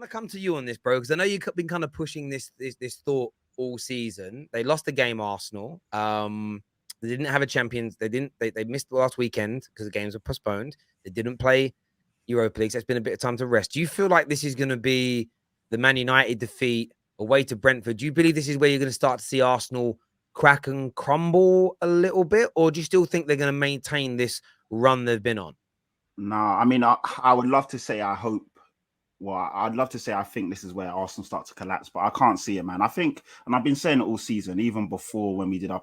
want to come to you on this, bro, because I know you've been kind of pushing this thought all season. They lost the game, Arsenal. They didn't have a champions. They missed the last weekend because the games were postponed. They didn't play Europa League. So it's been a bit of time to rest. Do you feel like this is going to be the Man United defeat away to Brentford? Do you believe this is where you're going to start to see Arsenal crack and crumble a little bit, or do you still think they're going to maintain this run they've been on? No, I mean, I would love to say I hope. Well, I'd love to say I think this is where Arsenal start to collapse, but I can't see it, man. I think, and I've been saying it all season, even before when we did our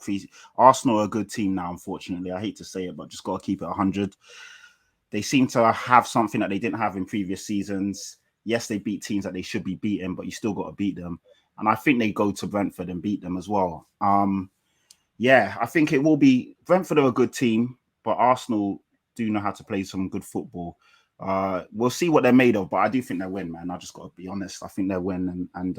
Arsenal are a good team now, unfortunately. I hate to say it, but just got to keep it 100. They seem to have something that they didn't have in previous seasons. Yes, they beat teams that they should be beating, but you still got to beat them. And I think they go to Brentford and beat them as well. Yeah, I think it will be. Brentford are a good team, but Arsenal do know how to play some good football. We'll see what they're made of, but I do think they'll win, man. I just got to be honest. I think they'll win, and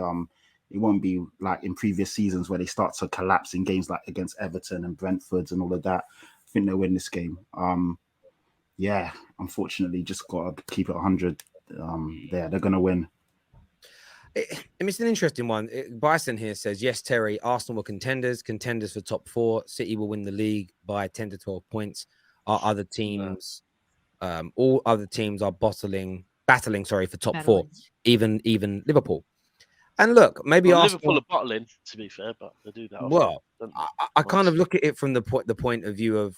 it won't be like in previous seasons where they start to collapse in games like against Everton and Brentford and all of that. I think they'll win this game. Yeah, unfortunately, just got to keep it 100. They're going to win. It's an interesting one. Bison here says, yes, Terry, Arsenal were contenders for top 4. City will win the league by 10 to 12 points. Our other teams, all other teams are battling, for top 4, even Liverpool. And look, maybe Arsenal, Liverpool are bottling, to be fair, but they do that. Well, I kind of look at it from the point of view of,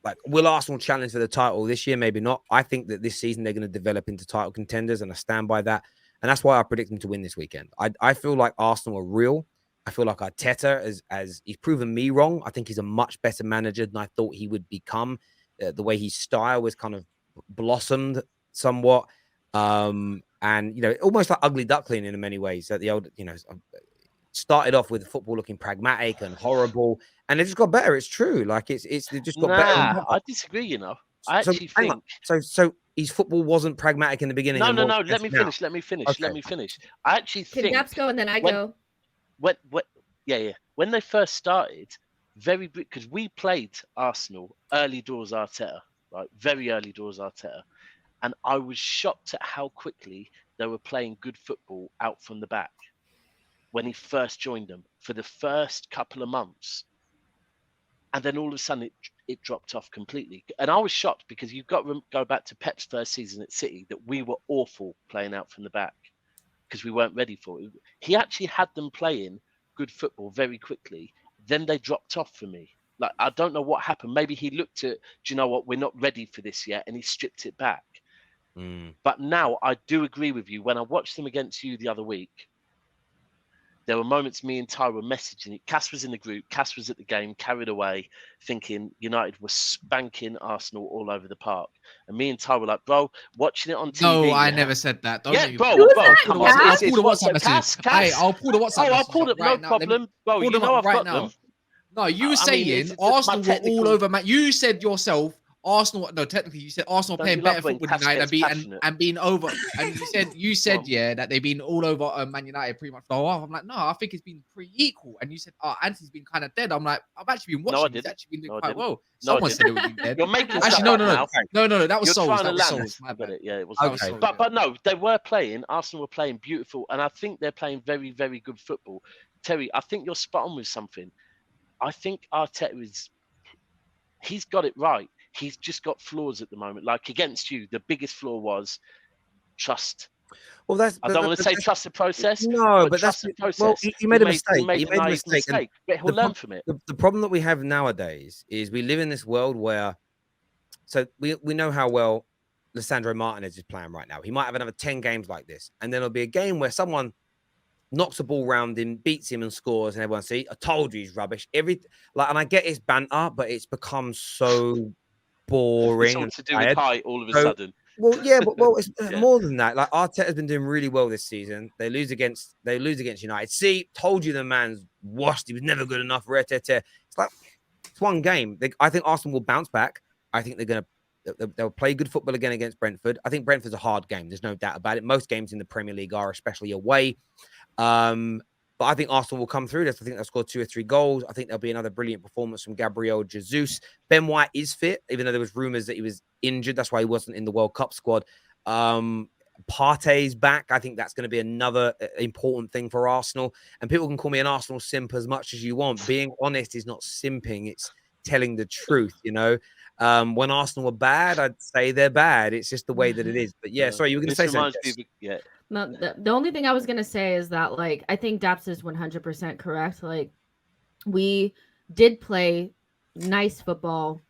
like, will Arsenal challenge for the title this year? Maybe not. I think that this season they're going to develop into title contenders, and I stand by that. And that's why I predict them to win this weekend. I feel like Arsenal are real. I feel like Arteta, as he's proven me wrong. I think he's a much better manager than I thought he would become. The way his style was kind of blossomed somewhat. And, almost like ugly duckling in many ways. That the old, started off with football looking pragmatic and horrible, and it just got better. It's true. Like it just got better. I disagree, I actually think so. His football wasn't pragmatic in the beginning. No. Let me finish. Okay. I actually think. Can Gaps go and then I go? When they first started, because we played Arsenal early doors Arteta, right? Very early doors Arteta, and I was shocked at how quickly they were playing good football out from the back when he first joined them for the first couple of months, and then all of a sudden it dropped off completely. And I was shocked because you've got to go back to Pep's first season at City that we were awful playing out from the back because we weren't ready for it. He actually had them playing good football very quickly. Then they dropped off for me. Like, I don't know what happened. Maybe he looked at, do you know what? We're not ready for this yet. And he stripped it back. But now I do agree with you. When I watched them against you the other week, there were moments me and Ty were messaging it. Cass was in the group. Cass was at the game, carried away, thinking United were spanking Arsenal all over the park. And me and Ty were like, bro, watching it on TV. No, I never said that. Bro, come on. I'll pull the WhatsApp message. Hey, I'll pull the WhatsApp message. I'll pull it, no problem. Bro, you know I've got them. No, you were saying Arsenal were all over, man. You said yourself, Arsenal. No, technically, you said Arsenal playing better football than United and being over. And you said that they've been all over Man United pretty much for a while. I'm like, no, I think it's been pretty equal. And you said, Anthony's been kind of dead. I'm like, I've actually been watching. No, I didn't. He's actually been doing quite well. Someone said it would be dead. You're making actually no. That was Souls. That was Souls. Yeah, it was. Okay. But no, they were playing. Arsenal were playing beautiful, and I think they're playing very, very good football. Terry, I think you're spot on with something. I think Arteta he's got it right. He's just got flaws at the moment. Like against you, the biggest flaw was trust. Well, I don't want to say trust the process. No, but trust that's the process. Well, he made a mistake. He made a mistake. But he'll learn from it. The problem that we have nowadays is we live in this world where, so we know how well Lisandro Martinez is playing right now. He might have another 10 games like this, and then there'll be a game where someone knocks a ball round him, beats him, and scores, and everyone see, I told you he's rubbish. And I get his banter, but it's become so boring. It's all to do with height all of a sudden. Well, yeah, but it's more than that. Like Arteta's been doing really well this season. They lose against United. See, told you the man's washed. He was never good enough for Arteta. It's like it's one game. I think Arsenal will bounce back. I think they'll play good football again against Brentford. I think Brentford's a hard game. There's no doubt about it. Most games in the Premier League are, especially away. But I think Arsenal will come through this. I think they'll score 2 or 3 goals. I think there'll be another brilliant performance from Gabriel Jesus. Ben White is fit, even though there was rumours that he was injured. That's why he wasn't in the World Cup squad. Partey's back. I think that's going to be another important thing for Arsenal. And people can call me an Arsenal simp as much as you want. Being honest is not simping. It's telling the truth, you know. When Arsenal were bad, I'd say they're bad. It's just the way that it is. But yeah, sorry, you were going to say something. Yeah. No, the only thing I was going to say is that, like, I think Daps is 100% correct. Like, we did play nice football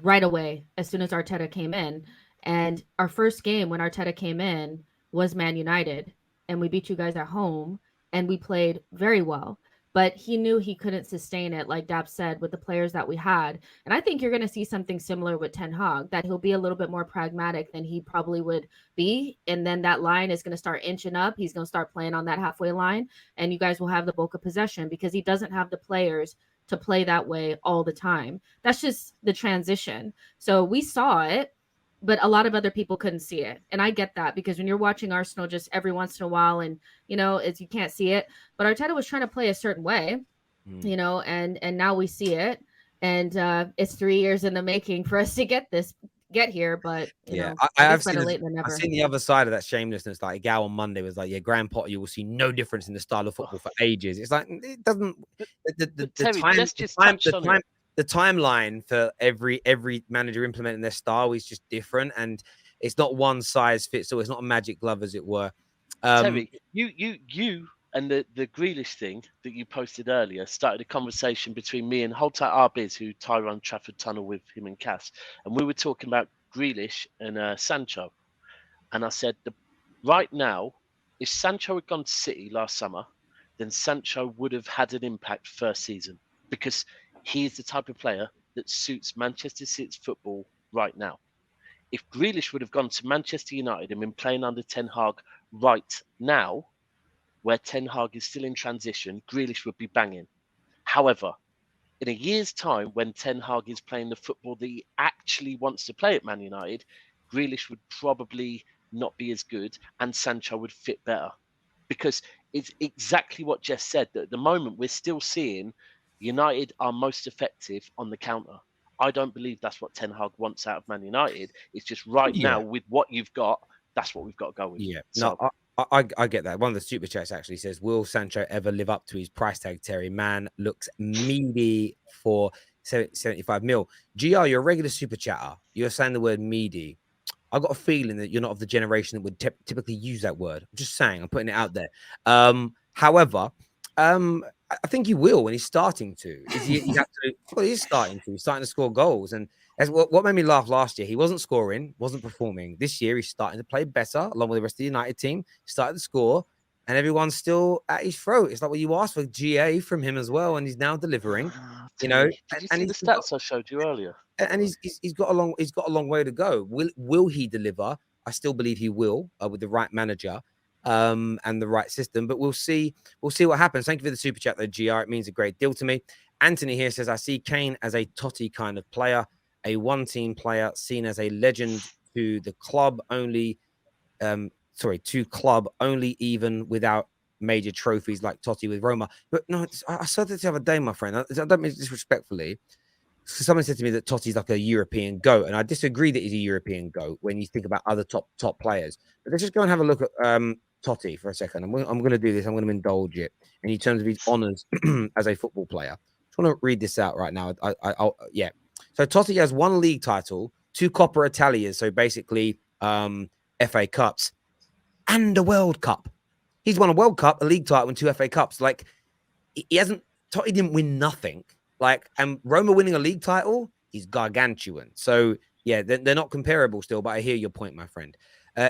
right away as soon as Arteta came in. And our first game when Arteta came in was Man United, and we beat you guys at home, and we played very well. But he knew he couldn't sustain it, like Dap said, with the players that we had. And I think you're going to see something similar with Ten Hag, that he'll be a little bit more pragmatic than he probably would be. And then that line is going to start inching up. He's going to start playing on that halfway line, and you guys will have the bulk of possession because he doesn't have the players to play that way all the time. That's just the transition. So we saw it, but a lot of other people couldn't see it. And I get that, because when you're watching Arsenal just every once in a while and, you know, you can't see it, but Arteta was trying to play a certain way, you know, and now we see it. And it's 3 years in the making for us to get here. But you know, I've seen the other side of that shamelessness. Like Gal on Monday was like, yeah, Graham Potter, you will see no difference in the style of football for ages. It's like, it doesn't, the timeline for every manager implementing their style is just different, and it's not one size fits all. It's not a magic glove, as it were. Terry, you and the Grealish thing that you posted earlier started a conversation between me and Hold Tight RBiz, who Tyrone Trafford tunnel with him and Cass, and we were talking about Grealish and Sancho, and I said, right now, if Sancho had gone to City last summer, then Sancho would have had an impact first season, because he is the type of player that suits Manchester City's football right now. If Grealish would have gone to Manchester United and been playing under Ten Hag right now, where Ten Hag is still in transition, Grealish would be banging. However, in a year's time, when Ten Hag is playing the football that he actually wants to play at Man United, Grealish would probably not be as good, and Sancho would fit better. Because it's exactly what Jess said, that at the moment we're still seeing United are most effective on the counter. I don't believe that's what Ten Hag wants out of Man United. It's just now with what you've got, that's what we've got to go with. Yeah, so, no, I get that. One of the super chats actually says, will Sancho ever live up to his price tag, Terry? Man looks meaty for 75 mil. GR, you're a regular super chatter. You're saying the word meaty. I've got a feeling that you're not of the generation that would typically use that word. I'm just saying, I'm putting it out there. However, I think he will when he's starting to. He's starting to. He's starting to score goals. And as what made me laugh last year, he wasn't scoring, wasn't performing. This year, he's starting to play better along with the rest of the United team. He started to score, and everyone's still at his throat. It's like what you asked for GA from him as well, and he's now delivering. You know, did you see the stats I showed you earlier? And he's got a long way to go. Will he deliver? I still believe he will with the right manager. And the right system, but we'll see what happens. Thank you for the super chat though, GR. It means a great deal to me. Anthony here says, I see Kane as a Totty kind of player, a one-team player, seen as a legend to the club only, even without major trophies like Totty with Roma. But no, I said this the other day, my friend. I don't mean disrespectfully. Someone said to me that Totti's like a European GOAT, and I disagree that he's a European GOAT when you think about other top players. But let's just go and have a look at Totty for a second. I'm going to do this. I'm going to indulge it in terms of his honors as a football player. I just want to read this out right now. Yeah. So Totty has one league title, 2 Coppa Italias, so basically FA Cups, and a World Cup. He's won a World Cup, a league title, and 2 FA Cups. Like, Totty didn't win nothing. Like, and Roma winning a league title, he's gargantuan. So yeah, they're not comparable still, but I hear your point, my friend.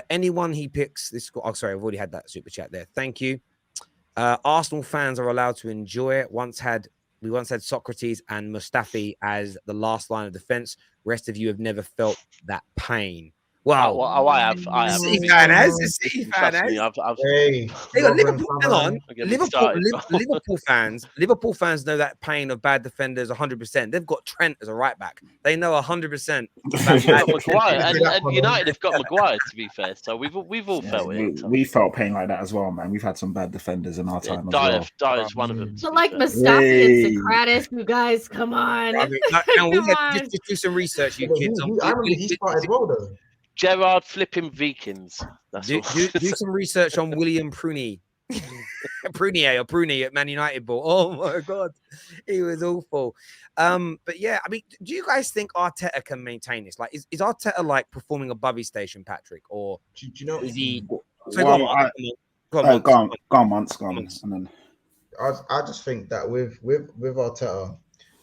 Anyone he picks this. Oh, sorry, I've already had that super chat there. Thank you. Arsenal fans are allowed to enjoy it. We once had Socrates and Mustafi as the last line of defense. Rest of you have never felt that pain. Wow. I have. City fan has. Liverpool, hang on. Liverpool fans know that pain of bad defenders 100%. They've got Trent as a right back. They know 100%. Maguire, and United have got Maguire, to be fair. So we've all felt it. We felt pain like that as well, man. We've had some bad defenders in our time. Dyer's one of them. So like Mustafi and Socrates, you guys, come on. Just do some research, you kids. I remember he started well though. Gerard flipping Vikings. That's do some research on William Prunier. Prunier at Man United ball. Oh my god, he was awful. But yeah, I mean, do you guys think Arteta can maintain this? Like, is Arteta like performing above his station, Patrick, or do you know? Is he? So well, go on, Months. And then I just think that with Arteta,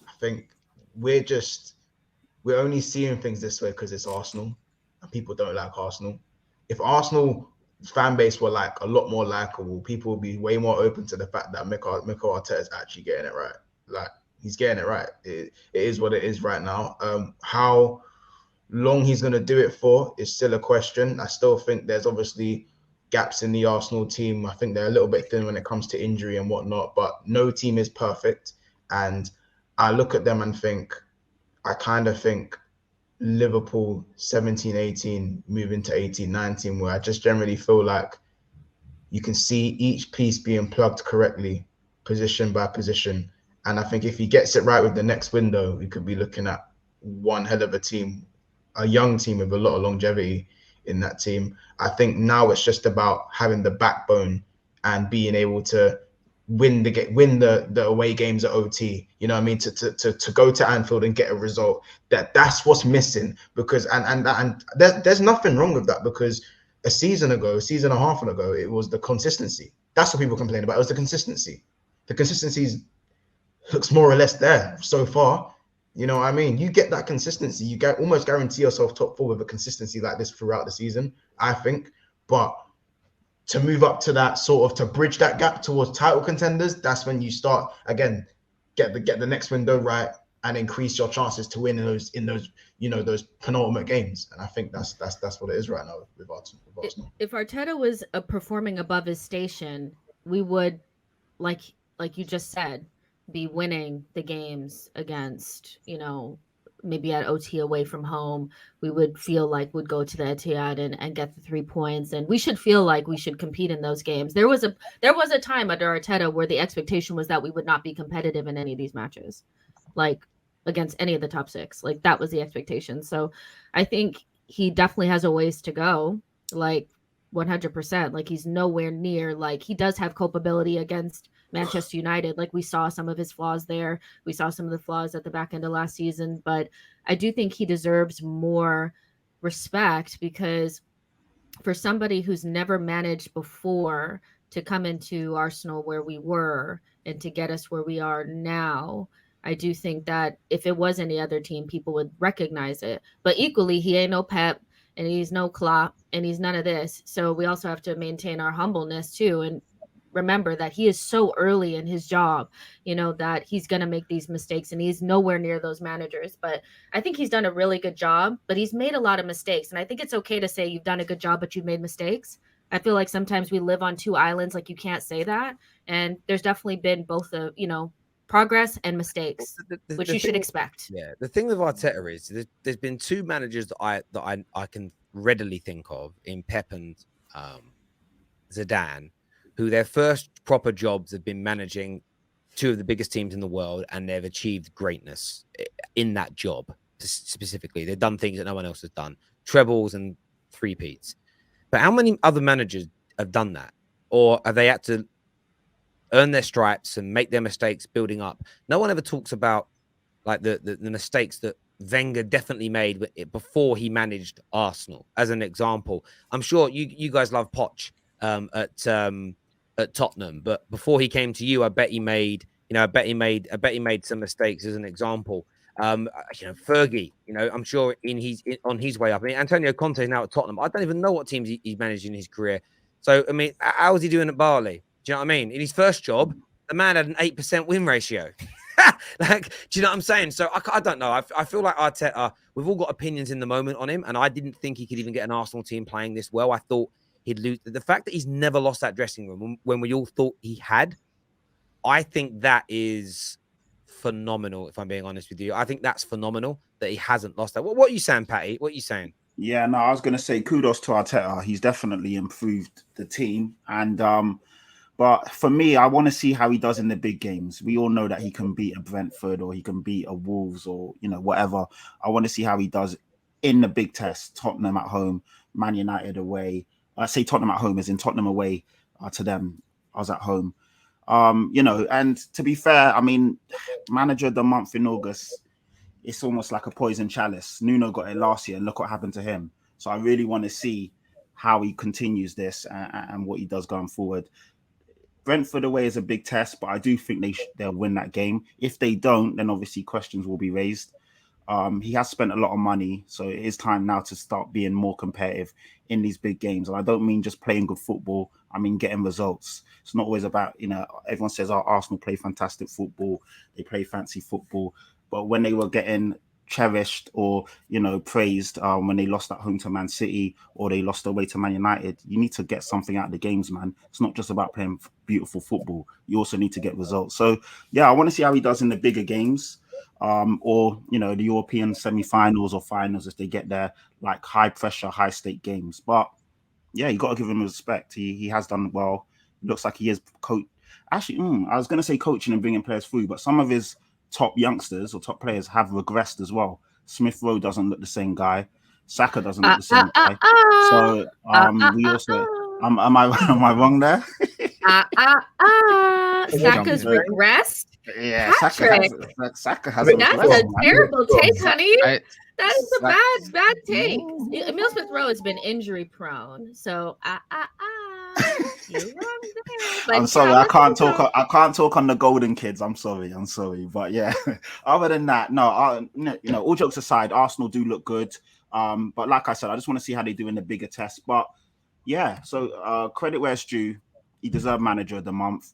I think we're only seeing things this way because it's Arsenal and people don't like Arsenal. If Arsenal fan base were like a lot more likable, people would be way more open to the fact that Mikel Arteta is actually getting it right. Like, he's getting it right. It is what it is right now. How long he's going to do it for is still a question. I still think there's obviously gaps in the Arsenal team. I think they're a little bit thin when it comes to injury and whatnot, but no team is perfect. And I look at them and I kind of think Liverpool 17-18 moving to 18-19, where I just generally feel like you can see each piece being plugged correctly, position by position. And I think if he gets it right with the next window, we could be looking at one hell of a team, a young team with a lot of longevity in that team. I think now it's just about having the backbone and being able to win the away games at OT. You know what I mean? To go to Anfield and get a result. That's what's missing. Because and there's nothing wrong with that, because a season and a half ago, it was the consistency. That's what people complain about. It was the consistency. The consistency looks more or less there so far. You know what I mean? You get that consistency, you almost guarantee yourself top 4 with a consistency like this throughout the season, I think. But to move up to that sort of, to bridge that gap towards title contenders, that's when you start again, get the next window right and increase your chances to win in those those penultimate games. And I think that's what it is right now with Arsenal. If Arteta was performing above his station, we would, like you just said, be winning the games against, maybe at OT away from home. We would feel like we'd go to the Etihad and get the 3 points, and we should feel like we should compete in those games. There was a time under Arteta where the expectation was that we would not be competitive in any of these matches, like against any of the top 6. Like, that was the expectation. So I think he definitely has a ways to go, like 100%. Like, he's nowhere near, like, he does have culpability against Manchester United. Like, we saw some of his flaws there. We saw some of the flaws at the back end of last season, but I do think he deserves more respect, because for somebody who's never managed before to come into Arsenal where we were and to get us where we are now, I do think that if it was any other team, people would recognize it. But equally, he ain't no Pep, and he's no Klopp, and he's none of this. So we also have to maintain our humbleness too, and remember that he is so early in his job, that he's going to make these mistakes, and he's nowhere near those managers. But I think he's done a really good job, but he's made a lot of mistakes. And I think it's okay to say you've done a good job, but you've made mistakes. I feel like sometimes we live on 2 islands. Like, you can't say that. And there's definitely been both progress and mistakes, which you should expect. Yeah. The thing with Arteta is there's been 2 managers that I can readily think of in Pep and Zidane, who their first proper jobs have been managing 2 of the biggest teams in the world, and they've achieved greatness in that job specifically. They've done things that no one else has done, trebles and 3-peats. But how many other managers have done that? Or have they had to earn their stripes and make their mistakes building up? No one ever talks about like the mistakes that Wenger definitely made before he managed Arsenal, as an example. I'm sure you guys love Poch at Tottenham, but before he came to you, I bet he made some mistakes, as an example. Fergie, I'm sure on his way up. I mean, Antonio Conte is now at Tottenham. I don't even know what teams he's managed in his career. So, I mean, how was he doing at Barley? Do you know what I mean? In his first job, the man had an 8% win ratio. Like, do you know what I'm saying? So I don't know. I feel like Arteta, we've all got opinions in the moment on him, and I didn't think he could even get an Arsenal team playing this well. I thought he'd lose. The fact that he's never lost that dressing room when we all thought he had, I think that is phenomenal, if I'm being honest with you. I think that's phenomenal that he hasn't lost that. What are you saying, Patty? What are you saying? Yeah, no, I was going to say kudos to Arteta. He's definitely improved the team. And but for me, I want to see how he does in the big games. We all know that he can beat a Brentford or he can beat a Wolves or, whatever. I want to see how he does in the big test. Tottenham at home, Man United away. I say Tottenham at home as in Tottenham away to them. I was at home. You know, and to be fair, I mean, manager of the month in August, it's almost like a poison chalice. Nuno got it last year, and look what happened to him. So I really want to see how he continues this and what he does going forward. Brentford away is a big test, but I do think they'll win that game. If they don't, then obviously questions will be raised. He has spent a lot of money, so it is time now to start being more competitive in these big games. And I don't mean just playing good football. I mean getting results. It's not always about, you know, everyone says, oh, Arsenal play fantastic football. They play fancy football. But when they were getting cherished or, you know, praised when they lost at home to Man City or they lost away to Man United, you need to get something out of the games, man. It's not just about playing beautiful football. You also need to get results. So, yeah, I want to see how he does in the bigger games. Or, you know, the European semi-finals or finals if they get there, like high pressure, high stake games. But yeah, you got to give him respect. He has done well. Looks like he is coach. Actually, I was going to say coaching and bringing players through, but some of his top youngsters or top players have regressed as well. Smith Rowe doesn't look the same guy. Saka doesn't look the same guy. So we also am I wrong there? Saka's regressed. Yeah, Saka has. That's a terrible take, honey. That is a bad take. Emile Smith Rowe has been injury prone, so you're wrong there. I'm sorry, I can't talk on the Golden Kids. I'm sorry, but yeah. Other than that, no, you know, all jokes aside, Arsenal do look good. But like I said, I just want to see how they do in the bigger test. But yeah, so credit where it's due. He deserved manager of the month.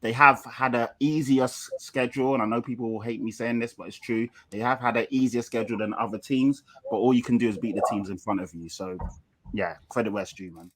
They have had an easier schedule, and I know people will hate me saying this, but it's true. They have had an easier schedule than other teams, but all you can do is beat the teams in front of you. So, yeah, credit where it's due, man.